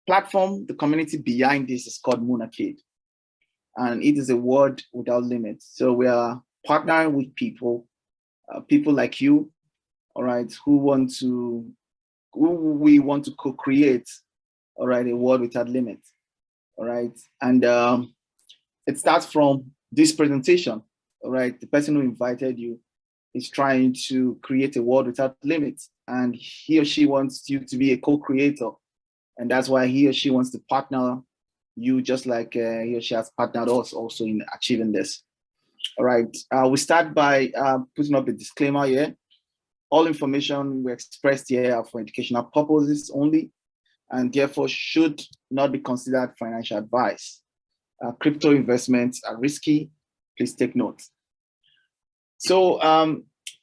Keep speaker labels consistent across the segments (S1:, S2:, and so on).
S1: platform, the community behind this is called Monokit, and it is a word without limits. So we are partnering with people, people like you, all right, who we want to co-create, all right, a world without limits, all right. And it starts from this presentation, all right. The person who invited you is trying to create a world without limits, and he or she wants you to be a co-creator, and that's why he or she wants to partner you, just like he or she has partnered us also in achieving this. All right, we start by putting up a disclaimer here. All information we expressed here are for educational purposes only, and therefore should not be considered financial advice. Crypto investments are risky. Please take note. So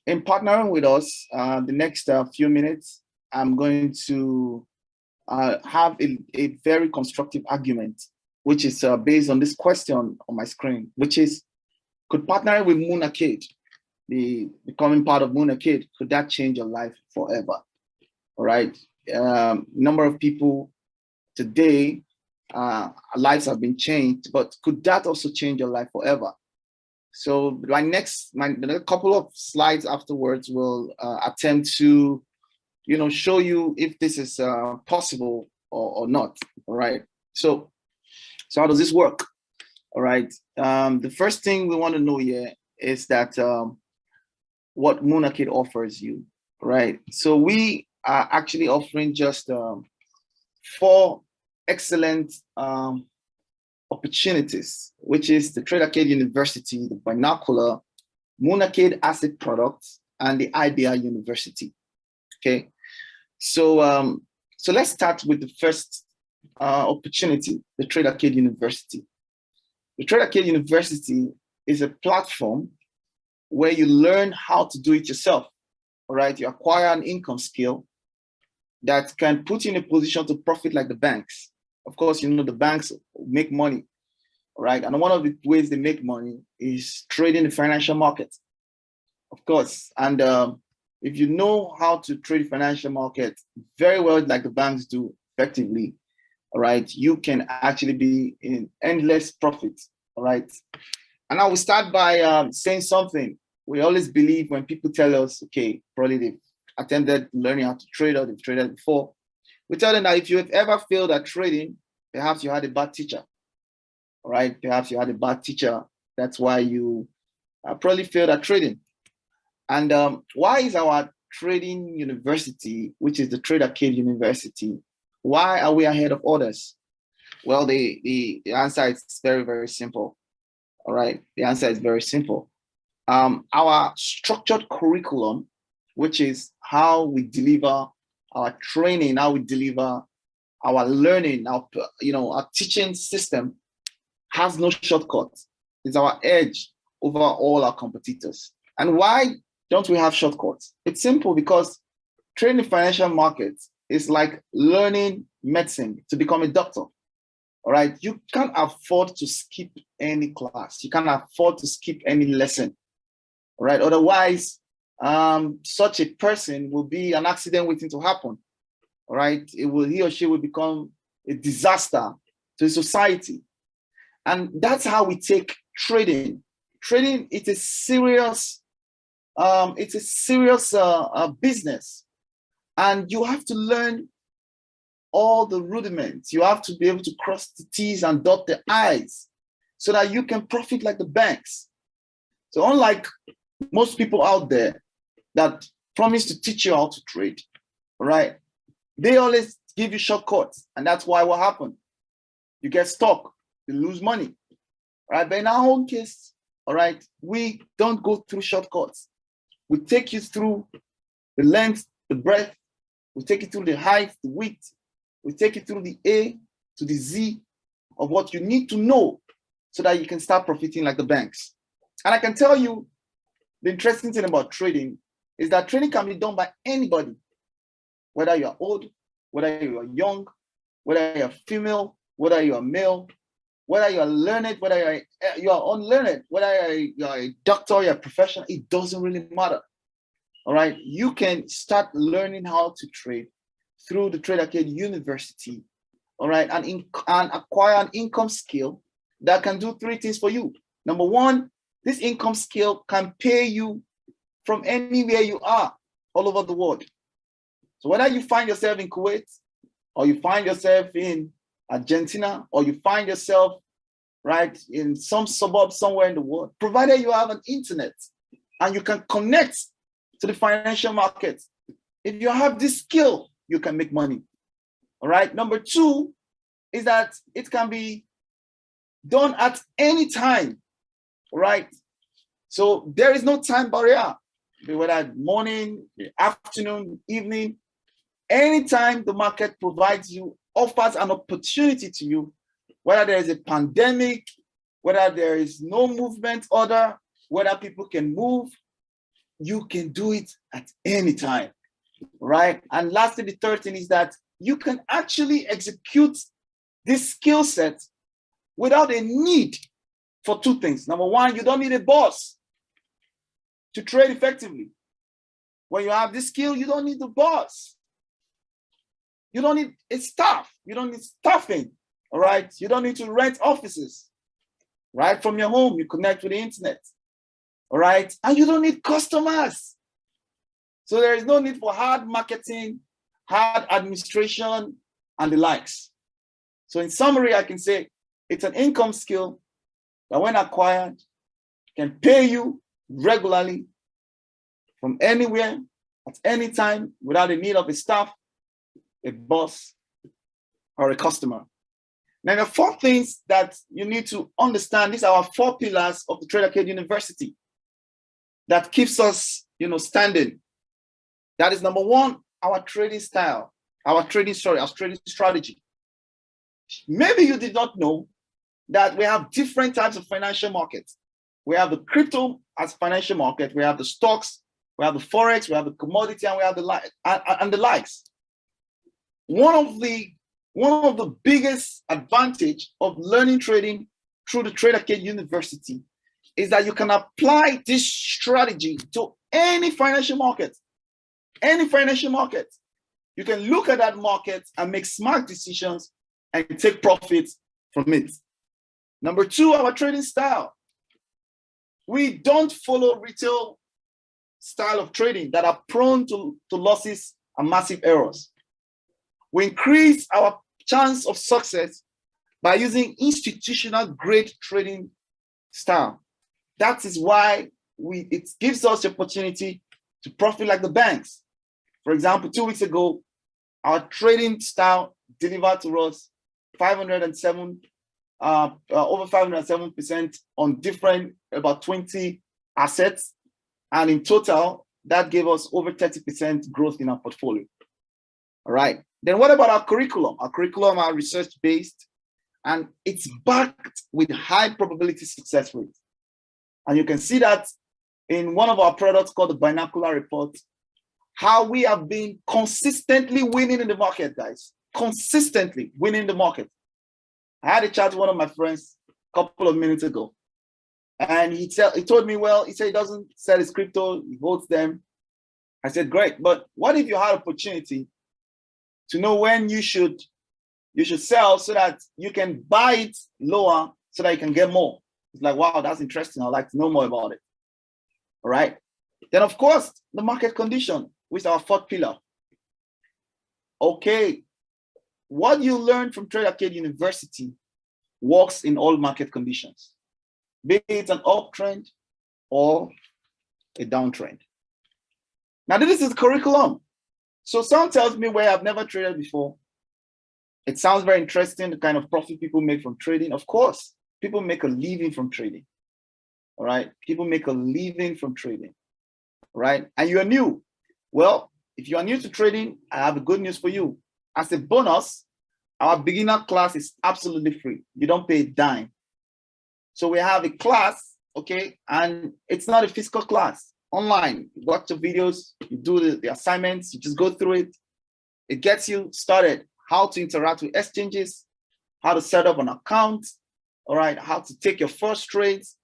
S1: in partnering with us, the next few minutes, I'm going to have a very constructive argument, which is based on this question on my screen, which is, could partnering with Monokit, becoming part of Monokit, could that change your life forever? All right. Number of people today, lives have been changed, but could that also change your life forever? So my next couple of slides afterwards will attempt to, show you if this is possible or not. All right. So how does this work? All right. The first thing we want to know here is that what Monokit offers you, right? So we are actually offering just 4 excellent opportunities, which is the TraderCade University, the Binocular, Monokit Asset Products, and the IBR University. Okay, so let's start with the first opportunity, the TraderCade University. The TraderCade University is a platform where you learn how to do it yourself. All right, you acquire an income skill that can put you in a position to profit like the banks. Of course, the banks make money, right? And one of the ways they make money is trading the financial market, of course. And if you know how to trade financial market very well, like the banks do effectively, all right, you can actually be in endless profit, all right? And I will start by saying something. We always believe when people tell us, okay, probably they've attended learning how to trade or they've traded before, we tell them that if you have ever failed at trading, perhaps you had a bad teacher, all right? Perhaps you had a bad teacher. That's why you probably failed at trading. And why is our trading university, which is the TraderCade University, why are we ahead of others? Well, the answer is very, very simple. All right, the answer is very simple. Our structured curriculum, which is how we deliver our training, how we deliver our learning, our teaching system, has no shortcuts. It's our edge over all our competitors. And why don't we have shortcuts? It's simple, because trading financial markets is like learning medicine to become a doctor. All right, you can't afford to skip any class. You can't afford to skip any lesson. All right, otherwise, such a person will be an accident waiting to happen. All right, he or she will become a disaster to society. And that's how we take trading. Trading, it's a serious business, and you have to learn all the rudiments. You have to be able to cross the T's and dot the I's so that you can profit like the banks. So unlike most people out there that promise to teach you how to trade, all right, they always give you shortcuts, and that's why what happened? You get stuck, you lose money, right? But in our own case, all right, we don't go through shortcuts. We take you through the length, the breadth, we take you through the height, the width, we take you through the A to the Z of what you need to know so that you can start profiting like the banks. And I can tell you, the interesting thing about trading is that trading can be done by anybody, whether you are old, whether you are young, whether you're female, whether you are male, whether you are learned, whether you are unlearned, whether you are a doctor, you're a professional, it doesn't really matter. All right, you can start learning how to trade through the TraderCade University all right, and acquire an income skill that can do three things for you. Number one, this income skill can pay you from anywhere you are all over the world. So whether you find yourself in Kuwait, or you find yourself in Argentina, or you find yourself right in some suburb somewhere in the world, provided you have an internet and you can connect to the financial market, if you have this skill, you can make money. All right. Number two is that it can be done at any time. Right. So there is no time barrier, whether morning, afternoon, evening, anytime the market provides you, offers an opportunity to you, whether there is a pandemic, whether there is no movement order, whether people can move, you can do it at any time, right? And lastly, the third thing is that you can actually execute this skill set without a need for two things. Number one, you don't need a boss to trade effectively. When you have this skill, you don't need the boss. You don't need a staff. You don't need staffing, all right? You don't need to rent offices, right? From your home, you connect with the internet, all right? And you don't need customers. So there is no need for hard marketing, hard administration, and the likes. So in summary, I can say it's an income skill that when acquired can pay you regularly from anywhere, at any time, without the need of a staff, a boss, or a customer. Now, the four things that you need to understand, these are our four pillars of the Trader Kid University that keeps us, standing. That is number one, our trading style, our trading strategy. Maybe you did not know that we have different types of financial markets. We have the crypto as financial market, we have the stocks, we have the forex, we have the commodity, and we have the likes. One of the biggest advantage of learning trading through the Trader Kid University is that you can apply this strategy to any financial market. Any financial market. You can look at that market and make smart decisions and take profits from it. Number two, our trading style. We don't follow retail style of trading that are prone to losses and massive errors. We increase our chance of success by using institutional grade trading style. That is why it gives us the opportunity to profit like the banks. For example, 2 weeks ago, our trading style delivered to us over 507% on different, about 20 assets. And in total, that gave us over 30% growth in our portfolio. All right. Then what about our curriculum? Our curriculum are research-based, and it's backed with high probability success rates. And you can see that in one of our products called the Binocular Report, how we have been consistently winning in the market, guys. Consistently winning the market. I had a chat with one of my friends a couple of minutes ago, and he told me, well, he said he doesn't sell his crypto, he holds them. I said, great, but what if you had opportunity to know when you should sell so that you can buy it lower so that you can get more? It's like, wow, that's interesting. I'd like to know more about it. All right. Then, of course, the market condition, which is our fourth pillar. Okay. What you learn from Trader Kid University works in all market conditions, be it an uptrend or a downtrend. Now, this is the curriculum. So someone tells me, well, I've never traded before. It sounds very interesting, the kind of profit people make from trading. Of course, people make a living from trading. All right. People make a living from trading. All right. And you are new. Well, if you are new to trading, I have good news for you. As a bonus, our beginner class is absolutely free. You don't pay a dime. So we have a class, okay, and it's not a physical class. Online, you watch the videos, you do the assignments, you just go through it. It gets you started. How to interact with exchanges, how to set up an account, all right, how to take your first trades,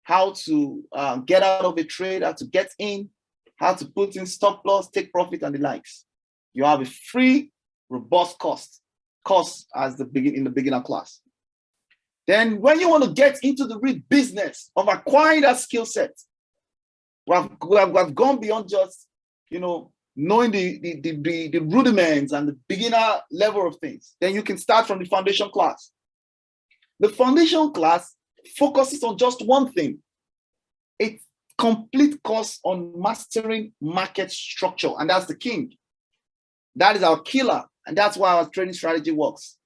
S1: how to get out of a trade, how to get in, how to put in stop loss, take profit, and the likes. You have a free, robust course course as in the beginner class. Then when you want to get into the real business of acquiring that skill set, we have gone beyond just, knowing the rudiments and the beginner level of things. Then you can start from the foundation class. The foundation class focuses on just one thing. It's complete course on mastering market structure, and that's the king. That is our killer, and that's why our trading strategy works.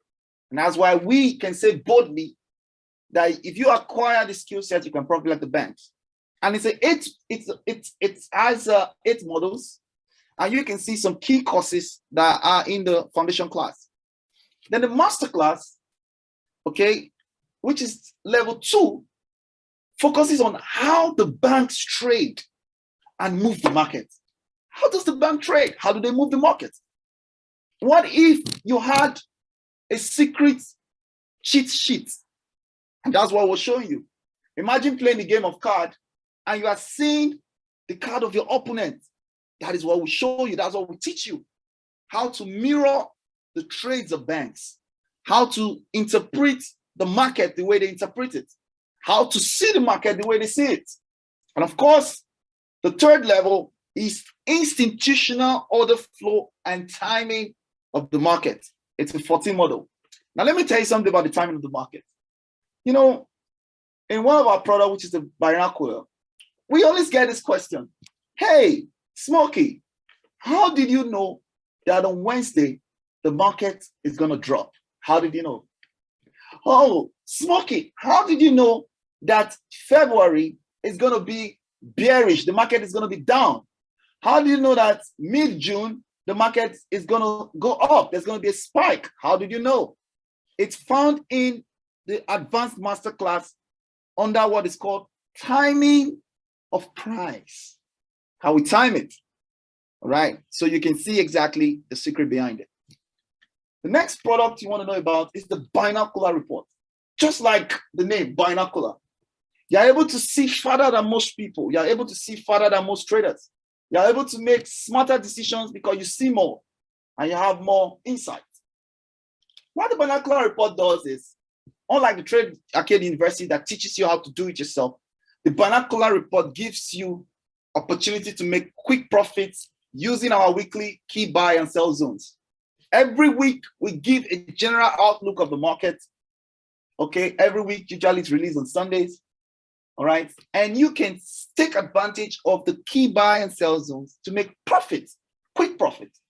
S1: And that's why we can say boldly that if you acquire the skill set, you can profit like the banks. And it has 8 models, and you can see some key courses that are in the foundation class. Then the master class, okay, which is level 2, focuses on how the banks trade and move the market. How does the bank trade? How do they move the market? What if you had a secret cheat sheet? And that's what we're showing you. Imagine playing the game of cards and you are seeing the card of your opponent. That is what we show you. That's what we teach you. How to mirror the trades of banks. How to interpret the market the way they interpret it. How to see the market the way they see it. And of course, the third level is institutional order flow and timing of the market. It's a 14 model. Now, let me tell you something about the timing of the market. In one of our products, which is the Binocular, we always get this question. Hey, Smokey, how did you know that on Wednesday, the market is going to drop? How did you know? Oh, Smokey, how did you know that February is going to be bearish? The market is going to be down. How do you know that mid-June, the market is going to go up? There's going to be a spike. How did you know? It's found in the advanced masterclass under what is called timing of price. How we time it. All right. So you can see exactly the secret behind it. The next product you want to know about is the Binocular Report. Just like the name, Binocular. You're able to see farther than most people. You're able to see farther than most traders. You're able to make smarter decisions because you see more and you have more insight. What the Binocular Report does is, unlike the Trade Arcade University that teaches you how to do it yourself, the Binocular Report gives you opportunity to make quick profits using our weekly key buy and sell zones. Every week, we give a general outlook of the market. Okay, every week, usually it's released on Sundays. All right, and you can take advantage of the key buy and sell zones to make profits, quick profits.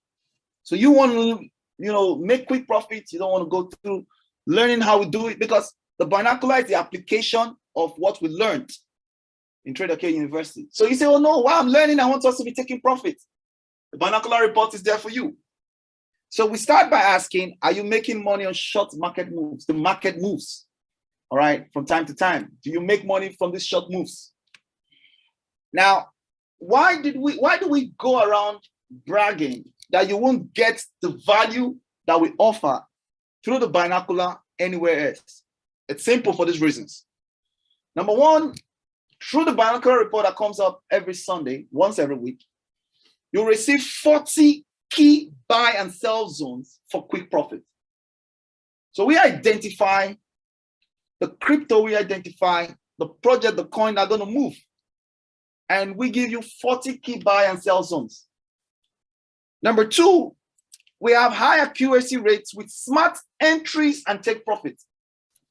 S1: So you want to, make quick profits. You don't want to go through learning how we do it, because the Binocular is the application of what we learned in Trade Arcade University. So you say, oh no, while I'm learning, I want us to be taking profits. The Binocular Report is there for you. So we start by asking, are you making money on short market moves? The market moves, all right, from time to time. Do you make money from these short moves? Now, why do we go around bragging that you won't get the value that we offer through the Binocular anywhere else? It's simple for these reasons. Number one, through the Binocular Report that comes up every Sunday, once every week, you'll receive 40 key buy and sell zones for quick profit. So we identify the crypto, we identify the project, the coin that are going to move. And we give you 40 key buy and sell zones. Number two, we have high accuracy rates with smart entries and take profits.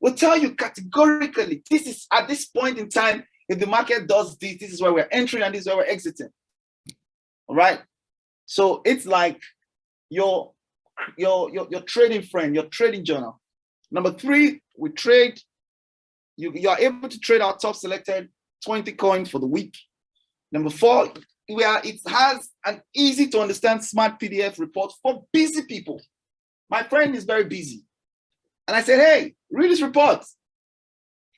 S1: We'll tell you categorically, this is at this point in time, if the market does this, this is where we're entering and this is where we're exiting. All right. So it's like your trading friend, your trading journal. Number three, we trade. You are able to trade our top selected 20 coins for the week. Number four, it has an easy to understand smart PDF report for busy people. My friend is very busy. And I said, hey, read this report.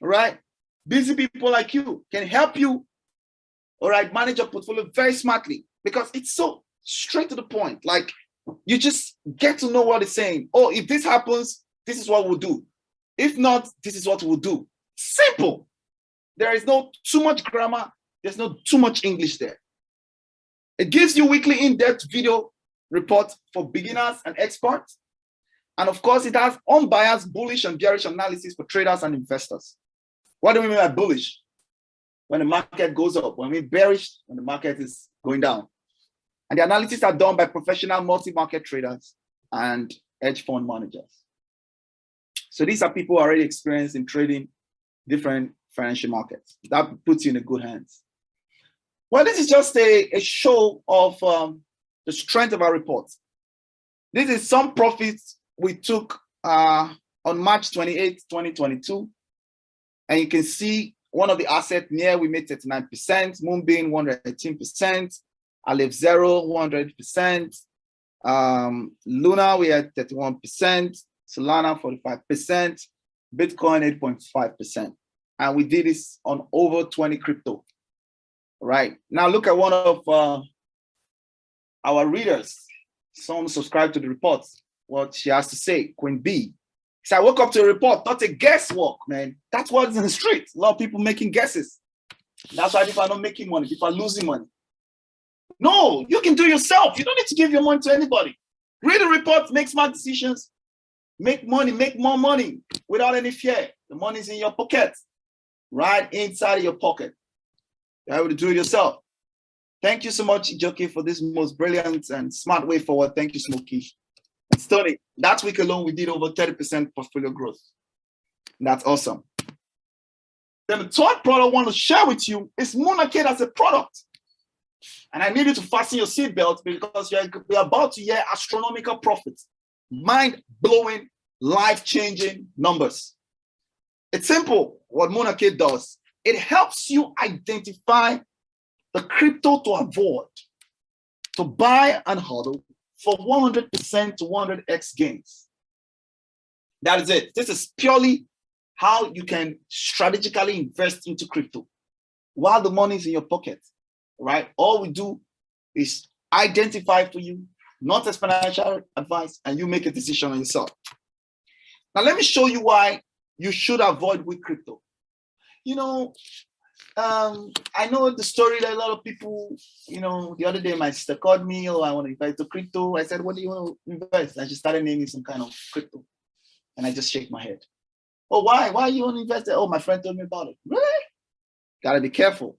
S1: All right. Busy people like you can help you, all right, manage your portfolio very smartly, because it's so straight to the point. Like, you just get to know what it's saying. Oh, if this happens, this is what we'll do. If not, this is what we'll do. Simple. There is no too much grammar. There's no too much English there. It gives you weekly in-depth video reports for beginners and experts. And of course, it has unbiased bullish and bearish analysis for traders and investors. What do we mean by bullish? When the market goes up. When we bearish, when the market is going down. And the analysis are done by professional multi-market traders and hedge fund managers. So these are people already experienced in trading different financial markets. That puts you in a good hands. Well, this is just a show of the strength of our report. This is some profits we took on March 28, 2022. And you can see one of the assets near, we made 39%, Moonbeam 118%, Aleph Zero 100%, Luna we had 31%, Solana 45%, Bitcoin 8.5%. And we did this on over 20 crypto. Right. Now look at one of our readers. Someone subscribed to the report. What she has to say, Queen B. So I woke up to a report, not a guesswork, man. That's what's in the street. A lot of people making guesses. That's why people are not making money. People are losing money. No, you can do it yourself. You don't need to give your money to anybody. Read the report, make smart decisions, make money, make more money without any fear. The money's in your pocket, right inside of your pocket. You're able to do it yourself. Thank you so much, Ijoke, for this most brilliant and smart way forward. Thank you, Smokey. And Stoney, that week alone, we did over 30% portfolio growth. That's awesome. Then the third product I want to share with you is Monokit as a product. And I need you to fasten your seatbelt because we're about to hear astronomical profits, mind-blowing, life-changing numbers. It's simple what Monokit does. It helps you identify the crypto to avoid, to buy and hodl for 100% to 100x gains. That is it. This is purely how you can strategically invest into crypto while the money is in your pocket, right? All we do is identify for you, not as financial advice, and you make a decision on yourself. Now, let me show you why you should avoid weak crypto. You know, I know the story that a lot of people, you know, the other day my sister called me, oh, I want to invest to crypto. I said, what do you want to invest? And she started naming some kind of crypto. And I just shake my head. Oh, why? Why you want to invest? Oh, my friend told me about it. Really? Gotta be careful.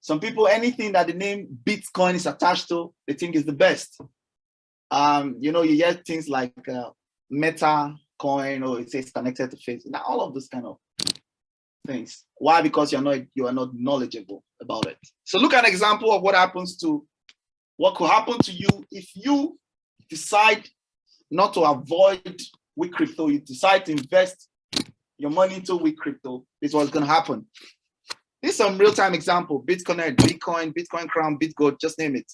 S1: Some people, anything that the name Bitcoin is attached to, they think is the best. You know, you hear things like Meta coin, or it says connected to Facebook. Now, all of those kind of things. Why? Because you are not knowledgeable about it. So look at an example of what could happen to you if you decide not to avoid weak crypto. You decide to invest your money into weak crypto. This is what's going to happen. This is some real-time example. Bitcoin, Bitcoin Crown, Bitgold, just name it.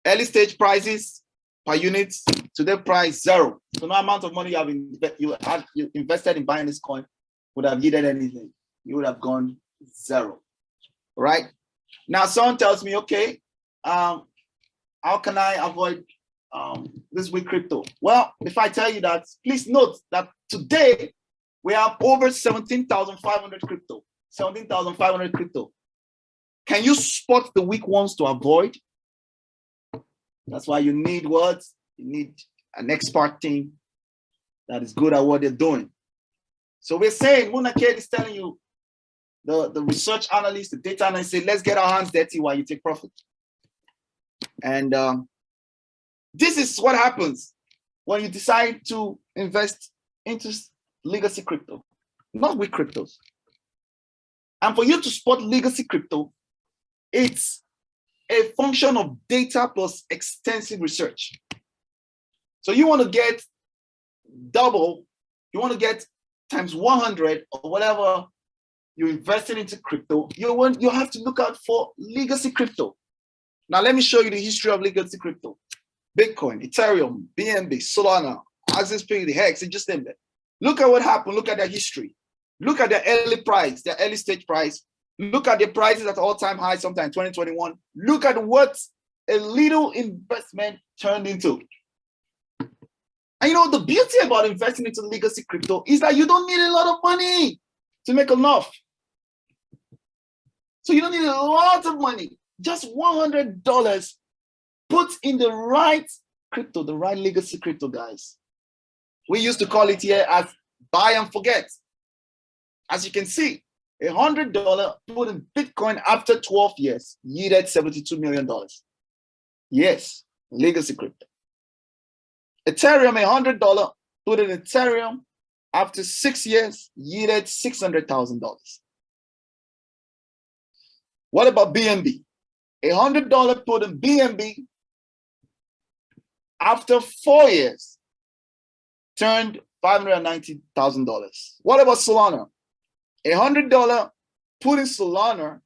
S1: Early stage prices per unit, today price 0. So no amount of money you invested in buying this coin would have yielded anything. You would have gone 0, right? Now someone tells me, okay, how can I avoid this weak crypto? Well, if I tell you that, please note that today we have over 17,500 crypto. 17,500 crypto. Can you spot the weak ones to avoid? That's why you need what? You need an expert team that is good at what they're doing. So we're saying, Monokit is telling you, the research analyst, the data analyst say, let's get our hands dirty while you take profit. And this is what happens when you decide to invest into legacy crypto, not weak cryptos. And for you to spot legacy crypto, it's a function of data plus extensive research. So you want to get double, you want to get times 100 or whatever you're investing into crypto, you have to look out for legacy crypto. Now let me show you the history of legacy crypto. Bitcoin, Ethereum, BNB, Solana, Axis Pay, the Hex, it just named it. Look at what happened, look at their history. Look at their early price, their early stage price. Look at the prices at all-time high sometime in 2021. Look at what a little investment turned into. And you know, the beauty about investing into legacy crypto is that you don't need a lot of money to make enough. So you don't need a lot of money. Just $100 put in the right crypto, the right legacy crypto, guys. We used to call it here as buy and forget. As you can see, $100 put in Bitcoin after 12 years yielded $72 million. Yes, legacy crypto. Ethereum, $100 put in Ethereum after 6 years yielded $600,000. What about BNB? $100 put in BNB after 4 years turned $590,000. What about Solana? $100 put in Solana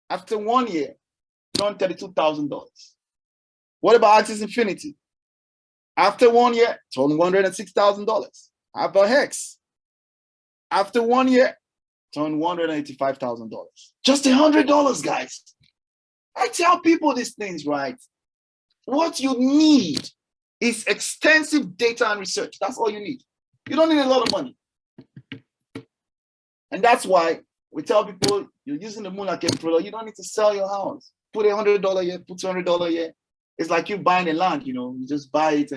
S1: after 1 year turned $32,000. What about Axis Infinity? After 1 year, turned $106,000. How about Hex? After 1 year, turned $185,000. Just $100, guys. I tell people these things, right? What you need is extensive data and research. That's all you need. You don't need a lot of money. And that's why we tell people you're using the Monokit product, you don't need to sell your house. Put $100 here, put $200 here. It's like you buying a land, you know, you just buy it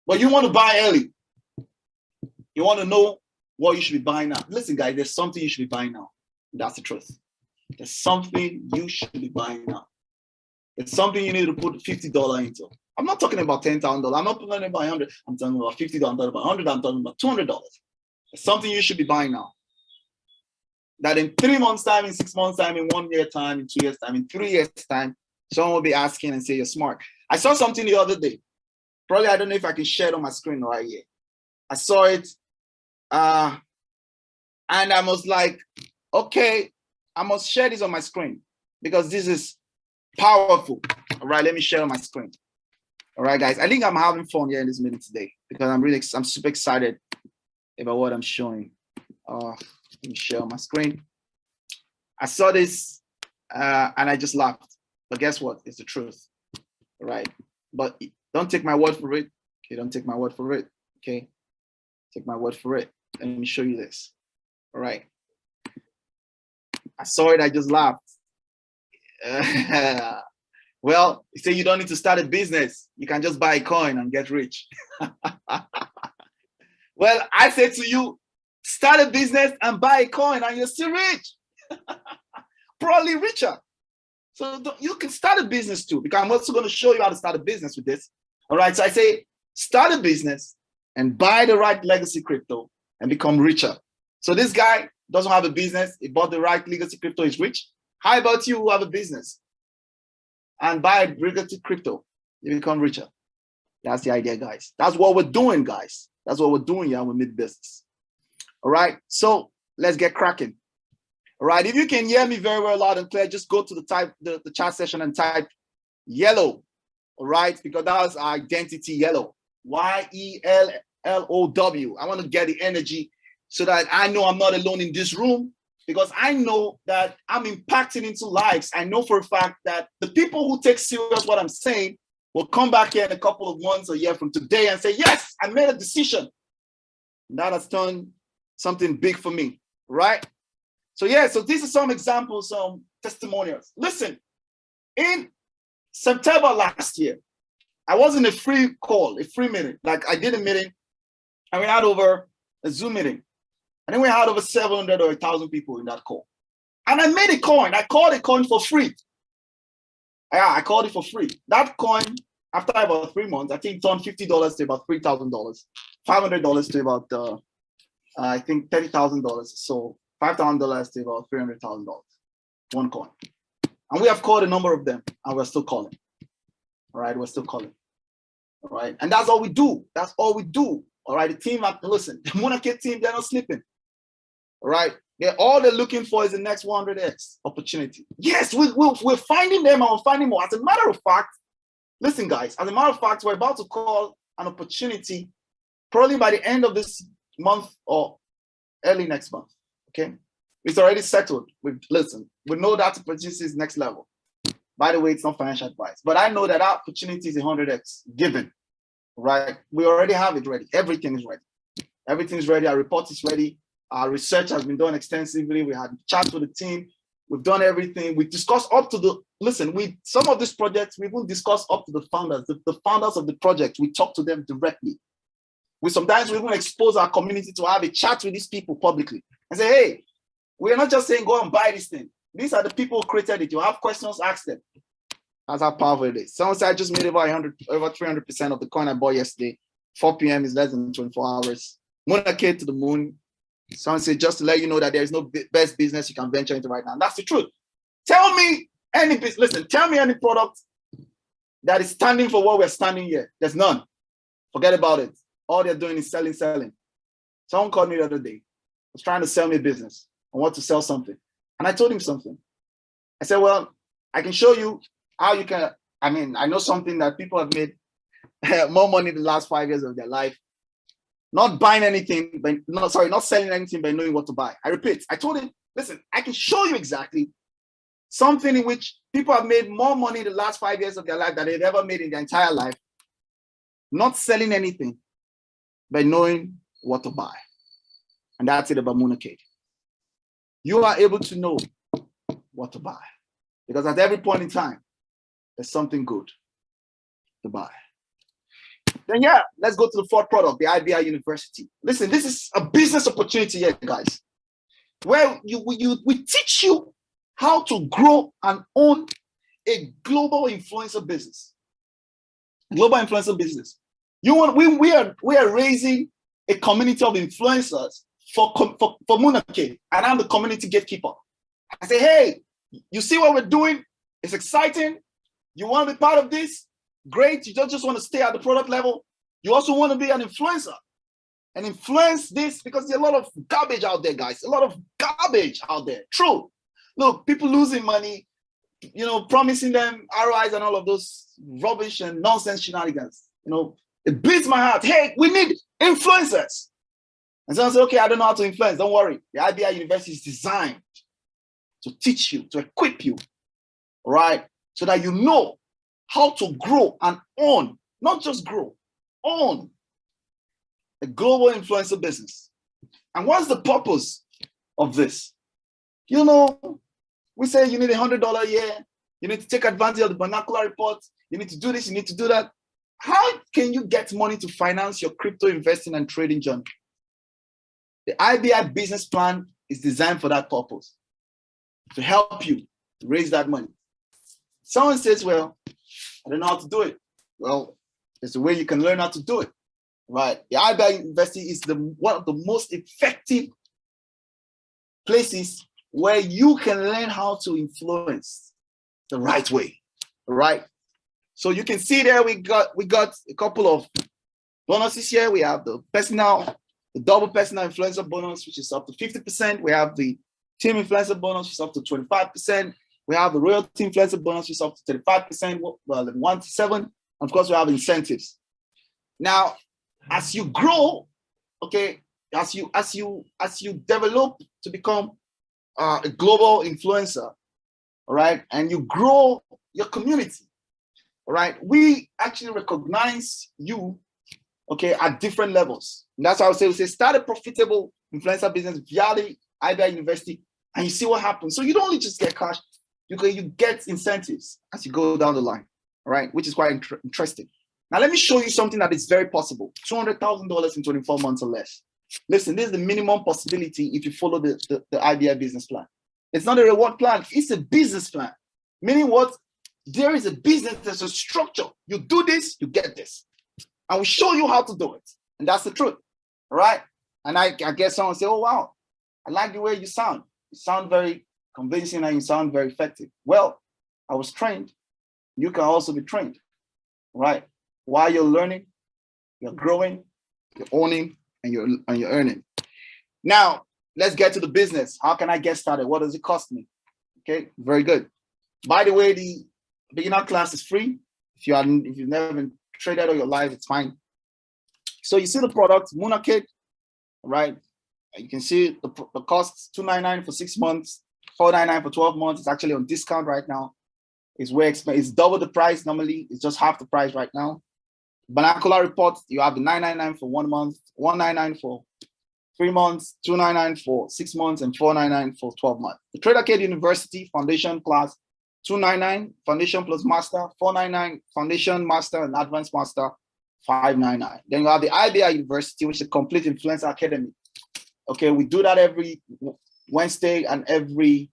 S1: but you want to buy early. You want to know what you should be buying now. Listen, guys, there's something you should be buying now. That's the truth. There's something you should be buying now. It's something you need to put $50 into. I'm not talking about $10,000. I'm not talking about 100. I'm talking about $50. I'm talking about 100. I'm talking about $200. It's something you should be buying now. That in 3 months' time, in 6 months' time, in 1 year time, in 2 years' time, in 3 years' time, someone will be asking and say you're smart. I saw something the other day. Probably I don't know if I can share it on my screen right here. I saw it, and I was like, okay, I must share this on my screen because this is powerful. All right, let me share on my screen. All right, guys, I think I'm having fun here in this meeting today because I'm super excited about what I'm showing. Let me share on my screen. I saw this and I just laughed. But guess what? It's the truth. All right. But don't take my word for it. Okay, don't take my word for it. Okay. Take my word for it. Let me show you this. All right. I saw it, I just laughed. Well, you say you don't need to start a business. You can just buy a coin and get rich. Well, I say to you, start a business and buy a coin and you're still rich. Probably richer. So you can start a business too, because I'm also going to show you how to start a business with this. All right, so I say start a business and buy the right legacy crypto and become richer. So this guy doesn't have a business. He bought the right legacy crypto, he's rich. How about you who have a business and buy legacy crypto, you become richer? That's the idea, guys. That's what we're doing, guys. That's what we're doing here with Mid Business. All right, so let's get cracking. All right, if you can hear me very well loud and clear, just go to the chat session and type yellow. All right, because that's our identity, yellow. YELLOW. I want to get the energy so that I know I'm not alone in this room, because I know that I'm impacting into lives. I know for a fact that the people who take serious what I'm saying will come back here in a couple of months or a year from today and say, yes, I made a decision. And that has done something big for me, right? So yeah, so these are some examples, some testimonials. Listen, in September last year, I was in a free call, a free meeting. Like I did a meeting and we had over a Zoom meeting. And then we had over 700 or 1,000 people in that call. And I made a coin. I called a coin for free. Yeah, I called it for free. That coin, after about 3 months, I think turned $50 to about $3,000, $500 to about, I think $30,000. So $5,000 to about $300,000, one coin. And we have called a number of them, and we're still calling. All right, we're still calling. All right, and that's all we do. That's all we do. All right, the team, listen, the Monokit team, they're not sleeping. All right, all they're looking for is the next 100x opportunity. Yes, we're finding them and we're finding more. As a matter of fact, listen, guys, as a matter of fact, we're about to call an opportunity probably by the end of this month or early next month. Okay, it's already settled. We know that opportunity is next level. By the way, it's not financial advice, but I know that our opportunity is 100x given. Right, we already have it ready. Everything is ready. Everything is ready. Our report is ready. Our research has been done extensively. We had chats with the team. We've done everything. We discussed up to the listen, some of these projects, we will discuss up to the founders. The founders of the project, we talk to them directly. Sometimes we even expose our community to have a chat with these people publicly and say, hey, we're not just saying go and buy this thing. These are the people who created it. You have questions, ask them. That's how powerful it is. Someone said I just made over 300% of the coin I bought yesterday. 4 p.m. is less than 24 hours. Monokit to the moon. Someone said just to let you know that there is no best business you can venture into right now. And that's the truth. Tell me any business. Listen, tell me any product that is standing for what we're standing here. There's none. Forget about it. All they're doing is selling. Someone called me the other day. Was trying to sell me a business. I want to sell something. And I told him something. I said, well, I can show you how you can. I mean, I know something that people have made more money in the last 5 years of their life. Not buying anything, but not selling anything by knowing what to buy. I repeat, I told him, listen, I can show you exactly something in which people have made more money in the last 5 years of their life than they've ever made in their entire life. Not selling anything by knowing what to buy. And that's it about Monokit. You are able to know what to buy. Because at every point in time, there's something good to buy. Then yeah, let's go to the fourth product, the IBR University. Listen, this is a business opportunity here, guys, where we teach you how to grow and own a global influencer business. Global influencer business. We are raising a community of influencers for Monokit, and I'm the community gatekeeper. I say, hey, you see what we're doing? It's exciting. You want to be part of this? Great. You don't just want to stay at the product level. You also want to be an influencer and influence this, because there's a lot of garbage out there, guys. A lot of garbage out there. True. Look, people losing money, promising them ROIs and all of those rubbish and nonsense shenanigans. It bleeds my heart. Hey, we need influencers. And someone said, okay, I don't know how to influence. Don't worry. The IBR University is designed to teach you, to equip you, right? So that you know how to grow and own, not just grow, own a global influencer business. And what's the purpose of this? We say you need $100 a year. You need to take advantage of the Binocular Report. You need to do this, you need to do that. How can you get money to finance your crypto investing and trading journey? The IBI business plan is designed for that purpose, to help you raise that money. Someone says, well, I don't know how to do it. Well, there's a way you can learn how to do it, right? The IBR University is one of the most effective places where you can learn how to influence the right way, right? So you can see there we got a couple of bonuses here. We have the double personal influencer bonus, which is up to 50%. We have the team influencer bonus, which is up to 25%. We have the royalty influencer bonus, which is up to 35%, well, 1 to 7. And of course, we have incentives. Now, as you grow, okay, as you develop to become a global influencer, all right, and you grow your community, all right, we actually recognize you, okay, at different levels. And that's why I would say, we say start a profitable influencer business via the IBR University, and you see what happens. So you don't only just get cash, you get incentives as you go down the line, all right, which is quite interesting. Now, let me show you something that is very possible. $200,000 in 24 months or less. Listen, this is the minimum possibility if you follow the IBR business plan. It's not a reward plan, it's a business plan. Meaning what? There is a business, there's a structure. You do this, you get this. And we show you how to do it. And that's the truth, all right? And I guess someone say, oh, wow, I like the way you sound. You sound very convincing and you sound very effective. Well, I was trained. You can also be trained, right? While you're learning, you're growing, you're owning, and you're earning. Now, let's get to the business. How can I get started? What does it cost me? Okay, very good. By the way, the beginner class is free. If you've never been traded all your life, it's fine. So you see the product, Monokit, right? You can see the cost, $299 for 6 months, $499 for 12 months. It's actually on discount right now. It's way expensive. It's double the price normally. It's just half the price right now. Binocular Report, you have the $999 for 1 month, $199 for 3 months, $299 for 6 months, and $499 for 12 months. The IBR University Foundation class $299 foundation plus master, $499 foundation, master, and advanced master, $599. Then you have the IBR University, which is a complete influencer academy. Okay, we do that every Wednesday and every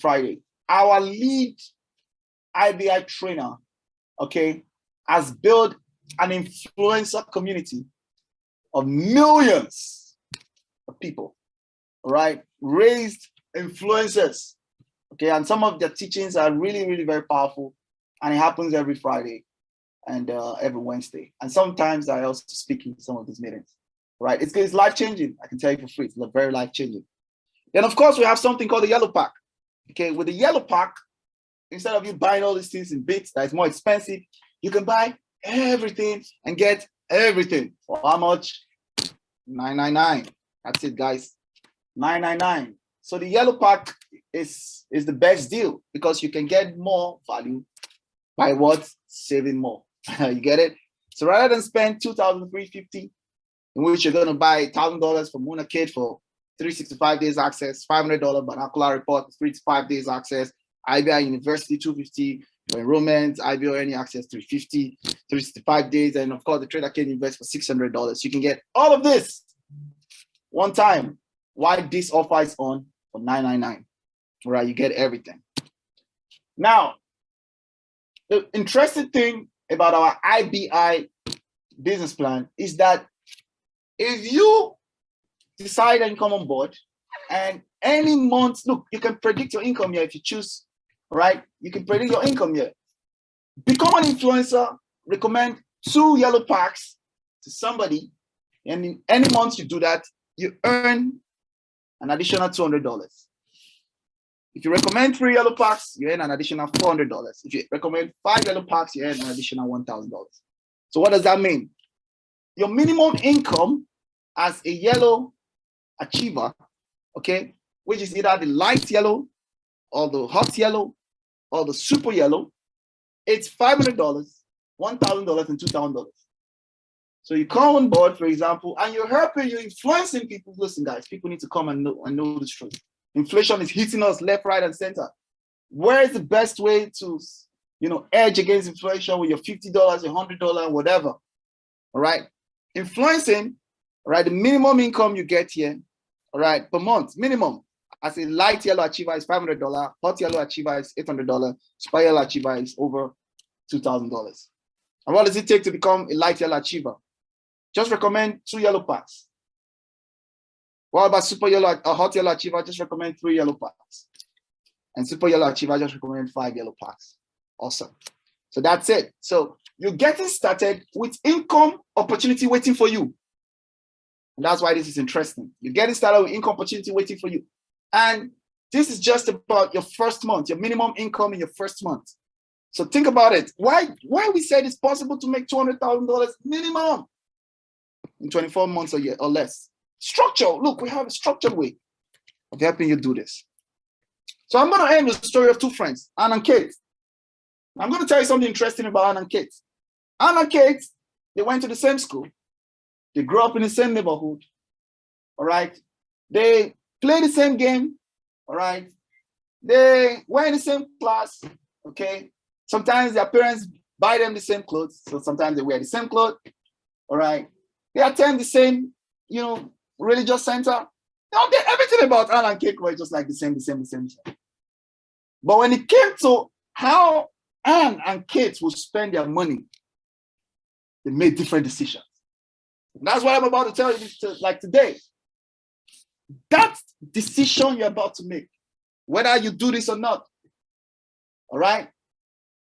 S1: Friday. Our lead IBI trainer, okay, has built an influencer community of millions of people, right? Raised influencers, okay, and some of their teachings are really, really very powerful, and it happens every Friday and every Wednesday. And sometimes I also speak in some of these meetings, right? It's life-changing. I can tell you for free, it's very life-changing. Then, of course, we have something called the yellow pack. Okay, with the yellow pack, instead of you buying all these things in bits that is more expensive, you can buy everything and get everything for how much? $999. That's it, guys. $999. So the yellow pack is the best deal because you can get more value by what? Saving more. You get it? So rather than spend $2,350, in which you're going to buy $1,000 for Monokit for 365 days access, $500 Binocular Report, 3 to 5 days access, IBR University, $250 for enrollment, IBR any access, $350, 365 days, and of course the trader can invest for $600. You can get all of this one time. Why this offer is on for $999, right? You get everything. Now, the interesting thing about our IBI business plan is that if you decide and come on board, and any month, look, you can predict your income here if you choose, right? You can predict your income here. Become an influencer, recommend 2 yellow packs to somebody, and in any month you do that, you earn an additional $200. If you recommend 3 yellow packs, you earn an additional $400. If you recommend 5 yellow packs, you earn an additional $1,000. So what does that mean? Your minimum income as a yellow achiever, okay, which is either the light yellow or the hot yellow or the super yellow, it's $500, $1,000, and $2,000. So you come on board, for example, and you're helping, you're influencing people. Listen, guys, people need to come and know the truth. Inflation is hitting us left, right, and center. Where is the best way to, edge against inflation with your $50, $100, whatever? All right, influencing, all right, the minimum income you get here, all right, per month, minimum. As a light yellow achiever is $500, hot yellow achiever is $800, super yellow achiever is over $2,000. And what does it take to become a light yellow achiever? Just recommend 2 yellow packs. What about super yellow or hot yellow achiever? Just recommend 3 yellow packs. And super yellow achiever, just recommend 5 yellow packs. Awesome. So that's it. So you're getting started with income opportunity waiting for you. And that's why this is interesting. You're getting started with income opportunity waiting for you. And this is just about your first month, your minimum income in your first month. So think about it. Why we said it's possible to make $200,000 minimum in 24 months or year or less. Structure. Look, we have a structured way of helping you do this. So I'm going to end with the story of 2 friends, Ann and Kate. I'm going to tell you something interesting about Ann and Kate. Ann and Kate, they went to the same school. They grew up in the same neighborhood. All right. They play the same game. All right. They were in the same class. Okay. Sometimes their parents buy them the same clothes. So sometimes they wear the same clothes. All right. They attend the same, religious center. Everything about Ann and Kate was just like the same. But when it came to how Ann and Kate would spend their money, they made different decisions. And that's what I'm about to tell you like today. That decision you're about to make, whether you do this or not, all right,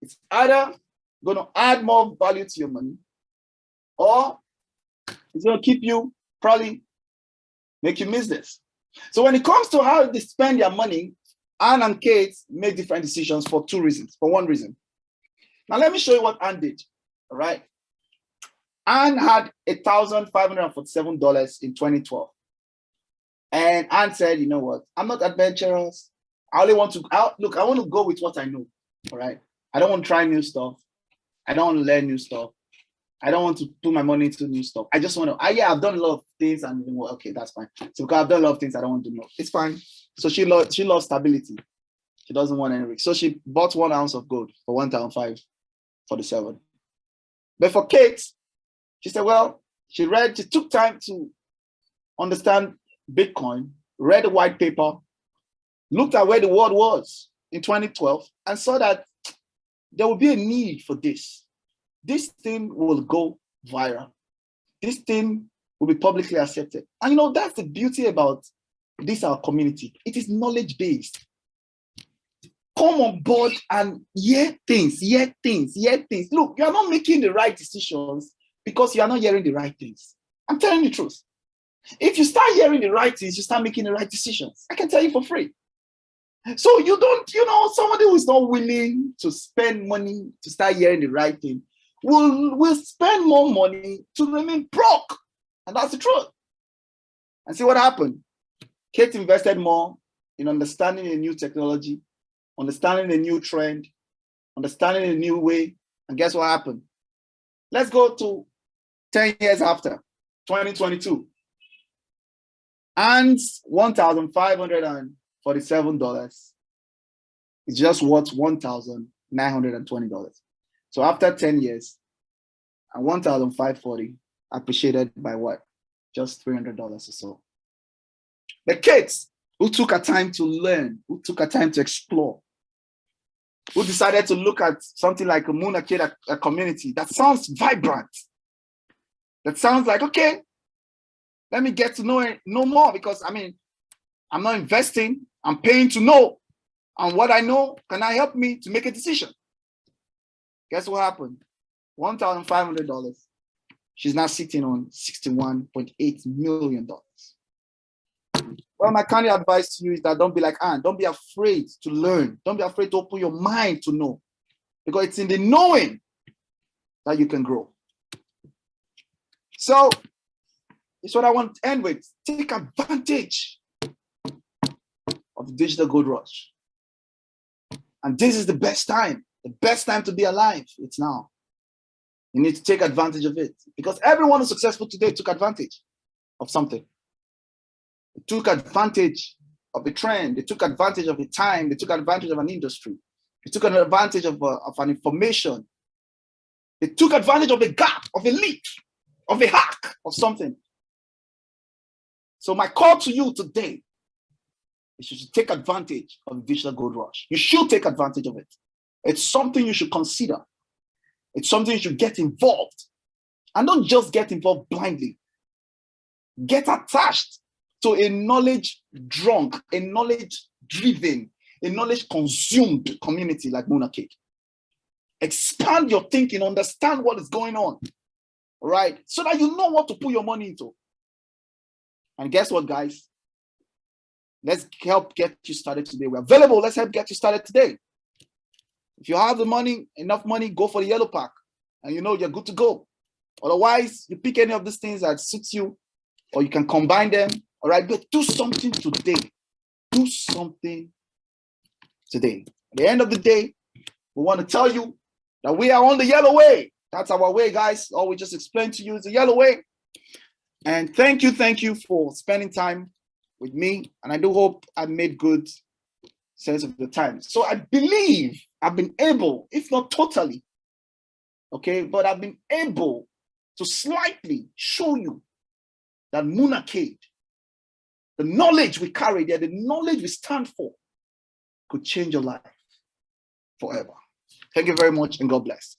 S1: it's either going to add more value to your money or it's going to keep you, probably make you miss this. So when it comes to how they spend their money, Ann and Kate made different decisions for 2 reasons, for 1 reason. Now let me show you what Ann did, all right? Ann had $1,547 in 2012. And Ann said, you know what? I'm not adventurous. I want to go with what I know, all right? I don't want to try new stuff. I don't want to learn new stuff. I don't want to put my money into new stuff. I just want to, I've done a lot of things and okay, that's fine. So because I've done a lot of things I don't want to know. It's fine. So she loves stability. She doesn't want any risk. So she bought 1 ounce of gold for 1,547. But for Kate, she said, well, she took time to understand Bitcoin, read the white paper, looked at where the world was in 2012, and saw that there will be a need for this. This thing will go viral. This thing will be publicly accepted. And you know, that's the beauty about this, our community. It is knowledge-based. Come on board and hear things. Look, you are not making the right decisions because you are not hearing the right things. I'm telling you the truth. If you start hearing the right things, you start making the right decisions. I can tell you for free. So you don't, somebody who is not willing to spend money to start hearing the right thing will spend more money to remain broke. And that's the truth. And see what happened. Kate invested more in understanding a new technology, understanding a new trend, understanding a new way. And guess what happened? Let's go to 10 years after, 2022. And $1,547 is just worth $1,920. So after 10 years, and 1,540 appreciated by what? Just $300 or so. The kids who took a time to learn, who took a time to explore, who decided to look at something like a Monokit, a community that sounds vibrant, that sounds like, okay, let me get to know more, because I'm not investing, I'm paying to know. And what I know, can I help me to make a decision? Guess what happened? $1,500. She's now sitting on $61.8 million. Well, my kind of advice to you is that don't be like Anne. Don't be afraid to learn. Don't be afraid to open your mind to know. Because it's in the knowing that you can grow. So, it's what I want to end with. Take advantage of the digital gold rush. And this is the best time to be alive. It's now. You need to take advantage of it, because everyone who's successful today took advantage of something. They took advantage of a trend. They took advantage of a time. They took advantage of an industry. They took advantage of an information. They took advantage of a gap, of a leak, of a hack, of something. So my call to you today is you should take advantage of the digital gold rush. You should take advantage of it. It's something you should consider. It's something you should get involved. And don't just get involved blindly. Get attached to a knowledge-drunk, a knowledge-driven, a knowledge-consumed community like Monokit. Expand your thinking, understand what is going on, all right? So that you know what to put your money into. And guess what, guys? Let's help get you started today. We're available. Let's help get you started today. If you have the money, enough money, go for the yellow pack. And you know you're good to go. Otherwise, you pick any of these things that suits you, or you can combine them. All right, but do something today. Do something today. At the end of the day, we want to tell you that we are on the yellow way. That's our way, guys. All we just explained to you is the yellow way. And thank you for spending time with me. And I do hope I made good sense of the time. So I believe I've been able, if not totally, okay, but I've been able to slightly show you that Monokit, the knowledge we carry there, the knowledge we stand for, could change your life forever. Thank you very much, and God bless.